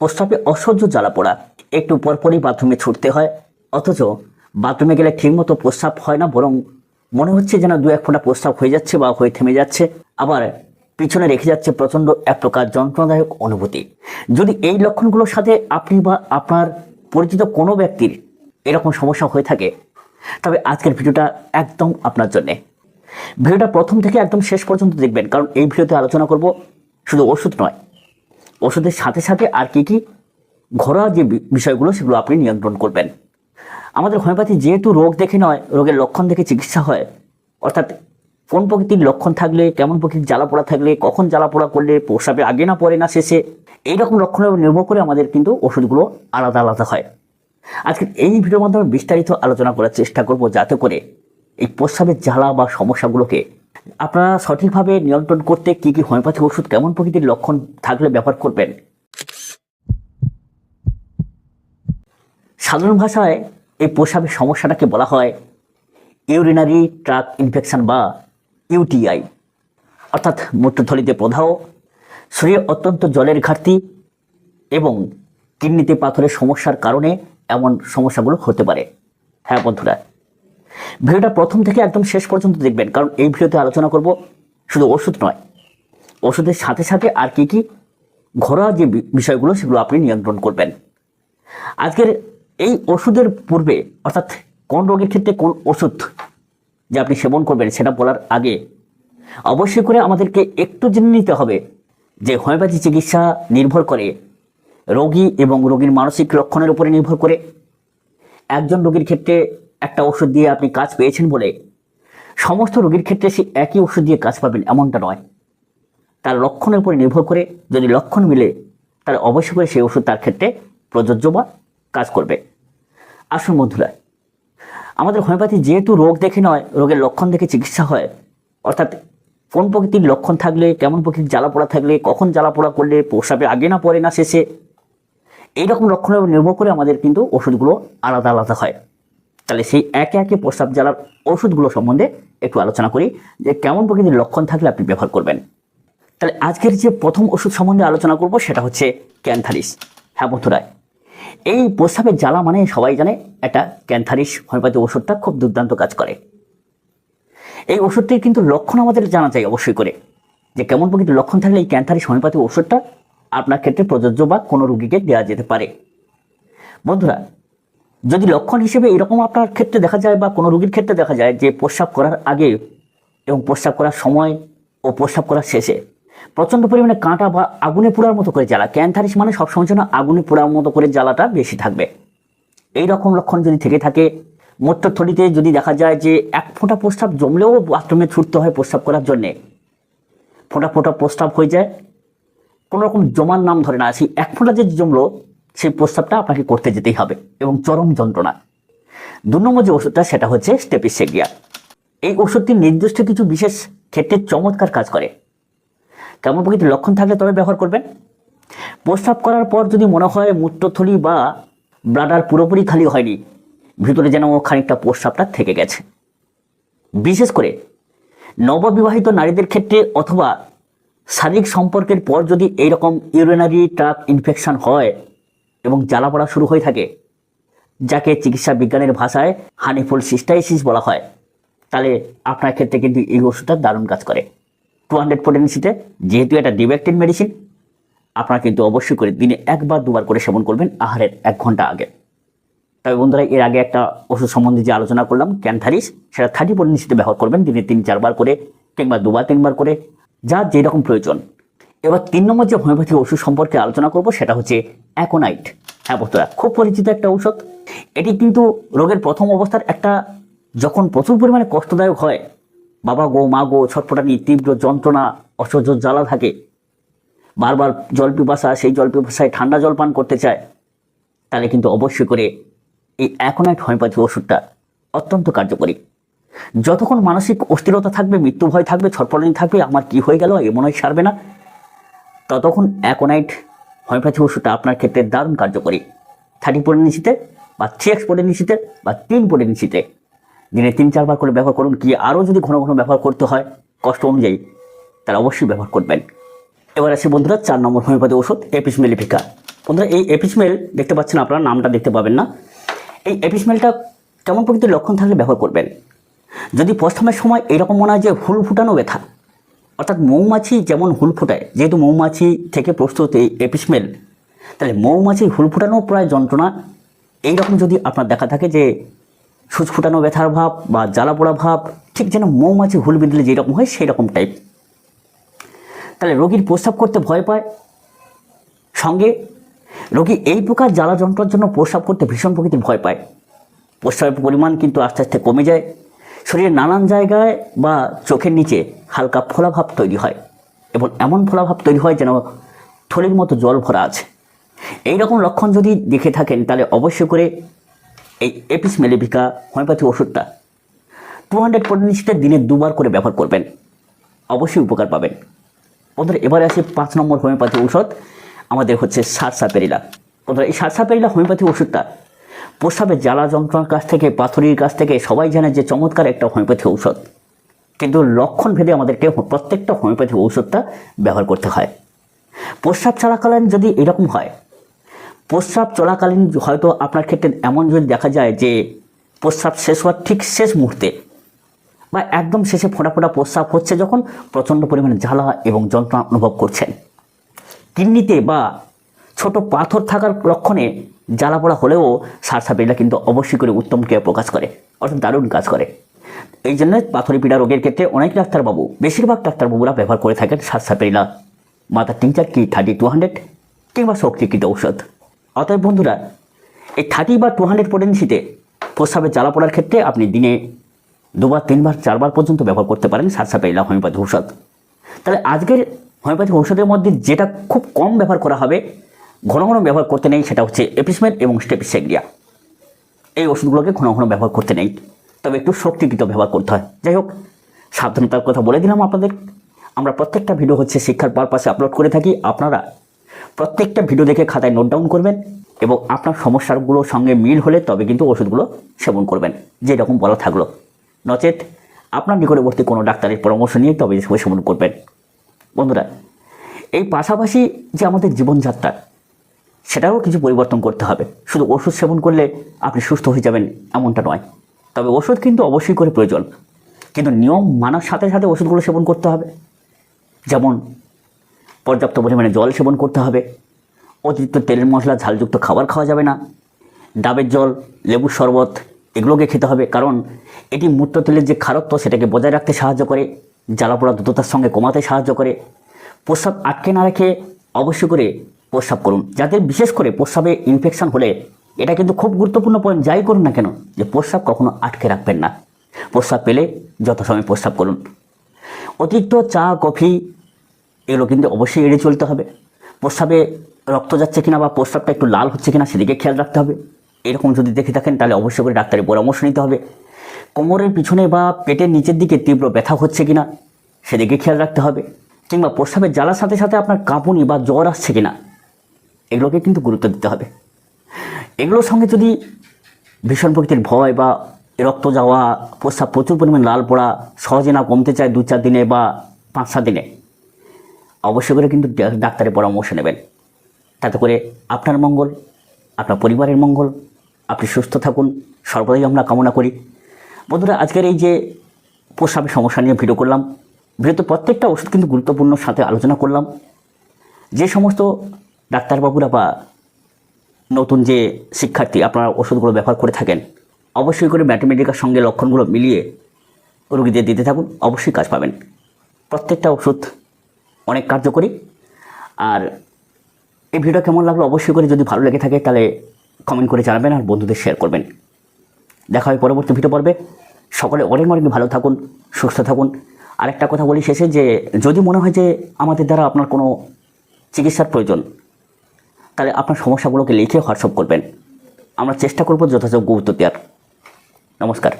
প্রস্রাবে অসহ্য জ্বালা পোড়া, একটু পরপরই বাথরুমে ছুটতে হয়, অথচ বাথরুমে গেলে ঠিকমতো প্রস্রাব হয় না, বরং মনে হচ্ছে যেন দু এক ফোঁটা প্রস্রাব হয়ে যাচ্ছে বা হয়ে থেমে যাচ্ছে, আবার পিছনে রেখে যাচ্ছে প্রচণ্ড এক প্রকার যন্ত্রণাদায়ক অনুভূতি। যদি এই লক্ষণগুলোর সাথে আপনি বা আপনার পরিচিত কোনো ব্যক্তির এরকম সমস্যা হয়ে থাকে, তবে আজকের ভিডিওটা একদম আপনার জন্যে। ভিডিওটা প্রথম থেকে একদম শেষ পর্যন্ত দেখবেন, কারণ এই ভিডিওতে আলোচনা করব শুধু ওষুধ নয়, ওষুধের সাথে সাথে আর কি ঘরোয়া যে বিষয়গুলো সেগুলো আপনি নিয়ন্ত্রণ করবেন। আমাদের হোমিওপ্যাথি যেহেতু রোগ দেখে নয়, রোগের লক্ষণ দেখে চিকিৎসা হয়, অর্থাৎ কোন প্রকৃতির লক্ষণ থাকলে, কেমন প্রকৃতির জ্বালাপোড়া থাকলে, কখন জ্বালাপোড়া করলে, প্রস্রাবে আগে না পরে না শেষে, এইরকম লক্ষণের উপর নির্ভর করে আমাদের কিন্তু ওষুধগুলো আলাদা আলাদা হয়। আজকে এই ভিডিওর মাধ্যমে বিস্তারিত আলোচনা করার চেষ্টা করব, যাতে করে এই প্রস্রাবের জ্বালা বা সমস্যাগুলোকে আপনারা সঠিকভাবে নিয়ন্ত্রণ করতে কী কী হোমিওপ্যাথিক ওষুধ কেমন প্রকৃতির লক্ষণ থাকলে ব্যবহার করবেন। সাধারণ ভাষায় এই প্রস্রাবের সমস্যাটাকে বলা হয় ইউরিনারি ট্র্যাক্ট ইনফেকশন বা ইউটিআই, অর্থাৎ মূত্রথলিতে প্রদাহ, শরীরে অত্যন্ত জলের ঘাটতি এবং কিডনিতে পাথরের সমস্যার কারণে এমন সমস্যাগুলো হতে পারে। হ্যাঁ বন্ধুরা, ভিডিওটা প্রথম থেকে একদম শেষ পর্যন্ত দেখবেন, কারণ এই ভিডিওতে আলোচনা করব শুধু ওষুধ নয়, ওষুধের সাথে সাথে আর কি ঘরোয়া যে বিষয়গুলো সেগুলো আপনি নিয়ন্ত্রণ করবেন। আজকের এই ওষুধের পূর্বে, অর্থাৎ কোন রোগের ক্ষেত্রে কোন ওষুধ যে আপনি সেবন করবেন সেটা বলার আগে অবশ্যই করে আমাদেরকে একটু জেনে নিতে হবে যে হোমিওপ্যাথি চিকিৎসা নির্ভর করে রোগী এবং রোগীর মানসিক লক্ষণের উপরে নির্ভর করে। একজন রোগীর ক্ষেত্রে একটা ওষুধ দিয়ে আপনি কাজ পেয়েছেন বলে সমস্ত রোগীর ক্ষেত্রে সেই একই ওষুধ দিয়ে কাজ পাবেন এমনটা নয়। তার লক্ষণের উপরে নির্ভর করে যদি লক্ষণ মিলে, তাহলে অবশ্যই করে সেই ওষুধ তার ক্ষেত্রে প্রযোজ্য বা কাজ করবে। আসুন বন্ধুরা, আমাদের হোমিওপ্যাথি যেহেতু রোগ দেখে নয়, রোগের লক্ষণ দেখে চিকিৎসা হয়, অর্থাৎ কোন প্রকৃতির লক্ষণ থাকলে, কেমন প্রকৃতির জ্বালাপোড়া থাকলে, কখন জ্বালাপোড়া করলে, প্রস্রাবে আগে না পরে না শেষে, এইরকম লক্ষণের উপর নির্ভর করে আমাদের কিন্তু ওষুধগুলো আলাদা আলাদা হয়। তাহলে সেই একে একে প্রস্রাব জ্বালার ওষুধগুলো সম্বন্ধে একটু আলোচনা করি, যে কেমন প্রকৃতির লক্ষণ থাকলে আপনি ব্যবহার করবেন। তাহলে আজকের যে প্রথম ওষুধ সম্বন্ধে আলোচনা করব সেটা হচ্ছে ক্যান্থারিস। হ্যাঁ বন্ধুরা, এই প্রস্রাবের জ্বালা মানে সবাই জানে একটা ক্যান্থারিস হোমিওপ্যাথি ওষুধটা খুব দুর্দান্ত কাজ করে। এই ওষুধটির কিন্তু লক্ষণ আমাদের জানা চাই অবশ্যই করে, যে কেমন প্রকৃতির লক্ষণ থাকলে এই ক্যান্থারিস হোমিওপ্যাথি ওষুধটা আপনার ক্ষেত্রে প্রযোজ্য বা কোনো রোগীকে দেওয়া যেতে পারে। বন্ধুরা, যদি লক্ষণ হিসেবে এরকম আপনার ক্ষেত্রে দেখা যায় বা কোনো রোগীর ক্ষেত্রে দেখা যায় যে প্রস্রাব করার আগে এবং প্রস্রাব করার সময় ও প্রস্রাব করার শেষে প্রচণ্ড পরিমাণে কাঁটা বা আগুনে পোড়ার মতো করে জ্বালা, ক্যান্থারিস মানে সবসময় যেন আগুনে পোড়ার মতো করে জ্বালাটা বেশি থাকবে, এই রকম লক্ষণ যদি থেকে থাকে, মূত্রথলিতে যদি দেখা যায় যে এক ফোঁটা প্রস্রাব জমলেও বাথরুমে ছুটতে হয় প্রস্রাব করার জন্যে, ফোঁটা ফোঁটা প্রস্রাব হয়ে যায়, কোনো রকম জমার নাম ধরে না, সেই এক ফোঁটা যে জমলো সেই প্রস্রাবটা আপনাকে করতে যেতেই হবে এবং চরম যন্ত্রণা। 2 নম্বর যে ওষুধটা সেটা হচ্ছে স্টেপিসেগিয়া। এই ওষুধটি নির্দিষ্ট কিছু বিশেষ ক্ষেত্রে চমৎকার কাজ করে। কেমন প্রকৃতির লক্ষণ থাকলে তবে ব্যবহার করবেন? প্রস্রাব করার পর যদি মনে হয় মূত্রথলি বা ব্লাডার পুরোপুরি খালি হয়নি, ভিতরে যেন খানিকটা প্রস্রাবটা থেকে গেছে, বিশেষ করে নববিবাহিত নারীদের ক্ষেত্রে অথবা শারীরিক সম্পর্কের পর যদি এইরকম ইউরিনারি ট্র্যাক্ট ইনফেকশন হয় এবং জ্বালাপোড়া শুরু হয়ে থাকে, যাকে চিকিৎসা বিজ্ঞানের ভাষায় হানিফুল সিস্টাইসিস বলা হয়, তাহলে আপনার ক্ষেত্রে কিন্তু এই ওষুধটা দারুণ কাজ করে। 200 পোটেন্সিতে, যেহেতু এটা ডিবেক্টিন মেডিসিন, আপনারা কিন্তু অবশ্যই করে দিনে 1 বা 2 বার করে সেবন করবেন আহারের 1 ঘন্টা আগে। তবে বন্ধুরা, এর আগে একটা ওষুধ সম্বন্ধে যে আলোচনা করলাম ক্যান্থারিস, সেটা 30 পোটেন্সিতে ব্যবহার করবেন দিনে 3-4 বার করে, কিংবা 2 বা 3 বার করে, যার যেরকম প্রয়োজন। এবার 3 নম্বর যে হোমিওপ্যাথি ওষুধ সম্পর্কে আলোচনা করব সেটা হচ্ছে অ্যাকোনাইট। হ্যাঁ বন্ধুরা, খুব পরিচিত একটা ঔষধ। এটি কিন্তু রোগের প্রথম অবস্থার একটা, যখন প্রচুর পরিমাণে কষ্টদায়ক হয়, বাবা গো মা গো ছটফটানি, তীব্র যন্ত্রণা, অসহ্য জ্বালা থাকে, বারবার জল পিপাসা, সেই জল পিপাসায় ঠান্ডা জল পান করতে চায়, তাহলে কিন্তু অবশ্যই করে এই অ্যাকোনাইট হোমিওপ্যাথি ওষুধটা অত্যন্ত কার্যকরী। যতক্ষণ মানসিক অস্থিরতা থাকবে, মৃত্যু ভয় থাকবে, ছটফটানি থাকবে, আমার কি হয়ে গেল, এমন হয় সারবে না, ততক্ষণ অ্যাকোনাইট হোমিওপ্যাথি ওষুধটা আপনার ক্ষেত্রে দারুণ কার্যকরী। 30 পোটেন্সিতে বা 3x পোটেন্সিতে বা 3 পোটেন্সিতে দিনে 3-4 বার করে ব্যবহার করুন। কি আরও যদি ঘন ঘন ব্যবহার করতে হয় কষ্ট অনুযায়ী, তাহলে অবশ্যই ব্যবহার করবেন। এবার আসি বন্ধুরা 4 নম্বর হোমিওপ্যাথি ওষুধ এপিস মেলিফিকা। বন্ধুরা, এই এপিসমেল দেখতে পাচ্ছেন, আপনারা নামটা দেখতে পাবেন না। এই এপিসমেলটা কেমন প্রকৃতির লক্ষণ থাকলে ব্যবহার করবেন? যদি প্রস্রাবের সময় এরকম মনে হয় যে হুল ফুটানো ব্যথা, অর্থাৎ মৌমাছি যেমন হুল ফোটায়, যেহেতু মৌমাছি থেকে প্রস্তুত এই এপিসমেল, তাহলে মৌমাছির হুল ফুটানো প্রায় যন্ত্রণা এইরকম যদি আপনার দেখা থাকে, যে সুচ ফুটানো ব্যথার ভাব বা জ্বালা পোড়া ভাব, ঠিক যেন মৌমাছি হুল বিঁধলে যেরকম হয় সেই রকম টাইপ, তাহলে রোগীর প্রস্রাব করতে ভয় পায়। সঙ্গে রোগী এই প্রকার জ্বালা যন্ত্রণার জন্য প্রস্রাব করতে ভীষণ প্রকৃতির ভয় পায়। প্রস্রাবের পরিমাণ কিন্তু আস্তে আস্তে কমে যায়। শরীরের নানান জায়গায় বা চোখের নিচে হালকা ফোলাভাব তৈরি হয়, এবং এমন ফোলাভাব তৈরি হয় যেন থলির মতো জল ভরা আছে। এই রকম লক্ষণ যদি দেখে থাকেন, তাহলে অবশ্যই করে এই এপিস মেলেভিকা হোমিওপ্যাথি ওষুধটা 200 পটেন্সিতে দিনে 2 বার করে ব্যবহার করবেন, অবশ্যই উপকার পাবেন। বন্ধুরা, এবারে আসি 5 নম্বর হোমিওপ্যাথি ঔষধ, আমাদের হচ্ছে সারসাপেরিলা। বন্ধুরা, এই সারসাপেরিলা হোমিওপ্যাথি ওষুধটা প্রস্রাবের জ্বালা যন্ত্রণার কাছ থেকে, পাথরির কাছ থেকে সবাই জানে যে চমৎকার একটা হোমিওপ্যাথি ঔষধ, কিন্তু লক্ষণ ভেদে আমাদেরকে প্রত্যেকটা হোমিওপ্যাথি ঔষধটা ব্যবহার করতে হয়। প্রস্রাব চলাকালীন যদি এরকম হয়, প্রস্রাব চলাকালীন হয়তো আপনার ক্ষেত্রে এমন যদি দেখা যায় যে প্রস্রাব শেষ হওয়ার ঠিক শেষ মুহূর্তে বা একদম শেষে ফোঁটা ফোঁটা প্রস্রাব হচ্ছে, যখন প্রচণ্ড পরিমাণে জ্বালা এবং যন্ত্রণা অনুভব করছেন, কিডনিতে বা ছোট পাথর থাকার লক্ষণে জ্বালা পোড়া হলেও সারসাপেরিলা কিন্তু অবশ্যই করে উত্তম ক্রিয়া প্রকাশ করে, অর্থাৎ দারুণ কাজ করে। এই জন্য পাথরি পীড়া রোগের ক্ষেত্রে অনেক ডাক্তারবাবু, বেশিরভাগ ডাক্তারবাবুরা ব্যবহার করে থাকেন সারসাপেরিলা, মাদার টিংচার কি 30-200 কিংবা শক্তিকৃত ঔষধ। অতএব বন্ধুরা, এই 30 বা 200 পটেন্সিতে প্রস্রাবের জ্বালা পোড়ার ক্ষেত্রে আপনি দিনে 2 বার 3 বার 4 বার পর্যন্ত ব্যবহার করতে পারেন সারসাপেরিলা হোমিওপ্যাথি ঔষধ। তাহলে আজকের হোমিওপ্যাথি ঔষধের মধ্যে যেটা খুব কম ব্যবহার করা হবে, ঘন ঘন ব্যবহার করতে নেই, সেটা হচ্ছে এপিসমেল এবং স্টেপিসেগ্রিয়া। এই ওষুধগুলোকে ঘন ঘন ব্যবহার করতে নেই, তবে একটু শক্তিকৃত ব্যবহার করতে হয়। যাই হোক, সাবধানতার কথা বলে দিলাম আপনাদের। আমরা প্রত্যেকটা ভিডিও হচ্ছে শিক্ষার পারপাসে আপলোড করে থাকি। আপনারা প্রত্যেকটা ভিডিও দেখে খাতায় নোট ডাউন করবেন এবং আপনার সমস্যাগুলোর সঙ্গে মিল হলে তবে কিন্তু ওষুধগুলো সেবন করবেন, যেরকম বলা থাকলো। নচেত আপনার নিকটবর্তী কোনো ডাক্তারের পরামর্শ নিয়ে তবে সেবন করবেন। বন্ধুরা, এই পাশাপাশি যে আমাদের জীবনযাত্রা, সেটাও কিছু পরিবর্তন করতে হবে। শুধু ওষুধ সেবন করলে আপনি সুস্থ হয়ে যাবেন এমনটা নয়, তবে ওষুধ কিন্তু অবশ্যই করে প্রয়োজন, কিন্তু নিয়ম মানার সাথে সাথে ওষুধগুলো সেবন করতে হবে। যেমন পর্যাপ্ত পরিমাণে জল সেবন করতে হবে, অতিরিক্ত তেল মশলা ঝালযুক্ত খাবার খাওয়া যাবে না, ডাবের জল, লেবুর শরবত এগুলোকে খেতে হবে, কারণ এটি মূত্রথলির যে খারত্ব সেটাকে বজায় রাখতে সাহায্য করে, জ্বালাপোড়া দ্রুততার সঙ্গে কমাতে সাহায্য করে। প্রস্রাব আটকে না রেখে অবশ্যই করে প্রস্রাব করুন। যাদের বিশেষ করে প্রস্রাবে ইনফেকশন হলে, এটা কিন্তু খুব গুরুত্বপূর্ণ পয়েন্ট, যাই করুন না কেন, যে প্রস্রাব কখনো আটকে রাখবেন না। প্রস্রাব পেলে যথাসময়ে প্রস্রাব করুন। অতিরিক্ত চা, কফি এগুলো কিন্তু অবশ্যই এড়িয়ে চলতে হবে। প্রস্রাবে রক্ত যাচ্ছে কিনা বা প্রস্রাবটা একটু লাল হচ্ছে কিনা সেদিকে খেয়াল রাখতে হবে। এরকম যদি দেখে থাকেন, তাহলে অবশ্যই করে ডাক্তারের পরামর্শ নিতে হবে। কোমরের পিছনে বা পেটের নিচের দিকে তীব্র ব্যথা হচ্ছে কিনা সেদিকে খেয়াল রাখতে হবে, কিংবা প্রস্রাবের জ্বালার সাথে সাথে আপনার কাঁপুনি বা জ্বর আসছে কিনা, এগুলোকে কিন্তু গুরুত্ব দিতে হবে। এগুলোর সঙ্গে যদি ভীষণ প্রকৃতির ভয় বা রক্ত যাওয়া, প্রস্রাব প্রচুর পরিমাণ লাল পড়া, সহজে না কমতে চায় 2-4 দিনে বা 5-7 দিনে, অবশ্যই করে কিন্তু ডাক্তারের পরামর্শ নেবেন। তাতে করে আপনার মঙ্গল, আপনার পরিবারের মঙ্গল, আপনি সুস্থ থাকুন, সর্বদাই আমরা কামনা করি। বন্ধুরা, আজকের এই যে প্রস্রাবের সমস্যা নিয়ে ভিডিও করলাম, ভিডিওতে প্রত্যেকটা ওষুধ কিন্তু গুরুত্বপূর্ণ সাথে আলোচনা করলাম। যে সমস্ত ডাক্তারবাবুরা বা নতুন যে শিক্ষার্থী আপনারা ওষুধগুলো ব্যবহার করে থাকেন, অবশ্যই করে ম্যাথমেটিক্যার সঙ্গে লক্ষণগুলো মিলিয়ে রোগীদের দিতে থাকুন, অবশ্যই কাজ পাবেন। প্রত্যেকটা ওষুধ অনেক কার্যকরী। আর এই ভিডিও কেমন লাগলো অবশ্যই করে, যদি ভালো লেগে থাকে তাহলে কমেন্ট করে জানাবেন আর বন্ধুদের শেয়ার করবেন। দেখা হয় পরবর্তী ভিডিও পর্বে। সকলে অনেক অনেক ভালো থাকুন, সুস্থ থাকুন। আরেকটা কথা বলি শেষে, যে যদি মনে হয় যে আমাদের দ্বারা আপনার কোনো চিকিৎসার প্রয়োজন, তাহলে আপনার সমস্যাগুলোকে লিখে হোয়াটসঅ্যাপ করবেন, আমরা চেষ্টা করব যথাযোগ্য উত্তর দেওয়ার। নমস্কার।